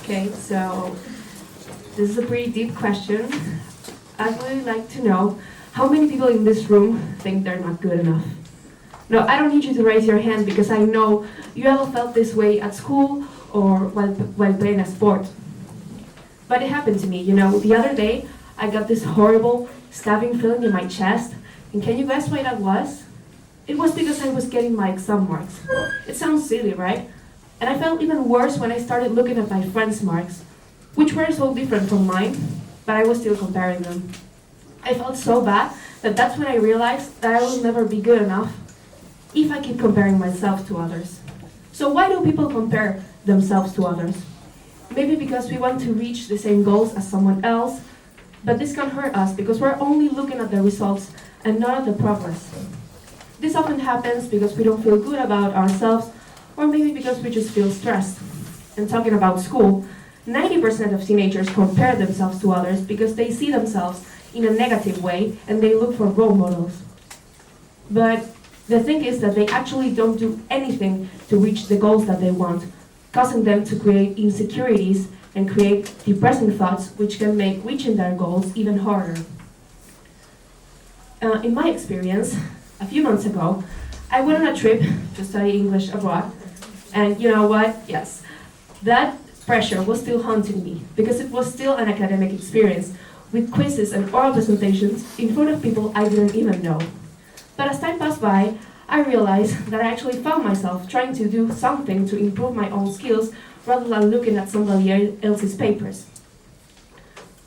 Okay, so this is a pretty deep question. I'd really like to know how many people in this room think they're not good enough. No, I don't need you to raise your hand because I know you all felt this way at school or while playing a sport. But it happened to me, the other day I got this horrible stabbing feeling in my chest. And can you guess why that was? It was because I was getting my exam marks. It sounds silly, right? And I felt even worse when I started looking at my friends' marks, which were so different from mine, but I was still comparing them. I felt so bad that that's when I realized that I will never be good enough if I keep comparing myself to others. So why do people compare themselves to others? Maybe because we want to reach the same goals as someone else, but this can hurt us because we're only looking at the results and not at the progress. This often happens because we don't feel good about ourselves, or maybe because we just feel stressed. And talking about school, 90% of teenagers compare themselves to others because they see themselves in a negative way and they look for role models. But the thing is that they actually don't do anything to reach the goals that they want, causing them to create insecurities and create depressing thoughts which can make reaching their goals even harder. In my experience, a few months ago, I went on a trip to study English abroad, and you know what? Yes, that pressure was still haunting me because it was still an academic experience with quizzes and oral presentations in front of people I didn't even know. But as time passed by, I realized that I actually found myself trying to do something to improve my own skills rather than looking at somebody else's papers.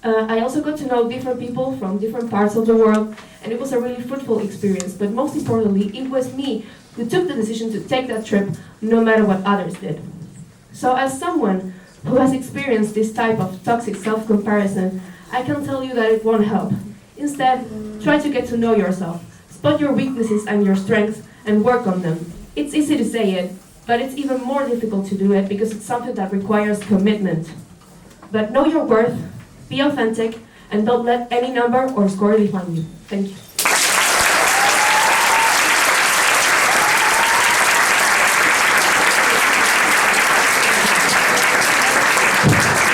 I also got to know different people from different parts of the world, and it was a really fruitful experience. But most importantly, it was me who took the decision to take that trip no matter what others did. So as someone who has experienced this type of toxic self-comparison, I can tell you that it won't help. Instead, try to get to know yourself, spot your weaknesses and your strengths, and work on them. It's easy to say it, but it's even more difficult to do it because it's something that requires commitment. But know your worth, be authentic, and don't let any number or score define you. Thank you.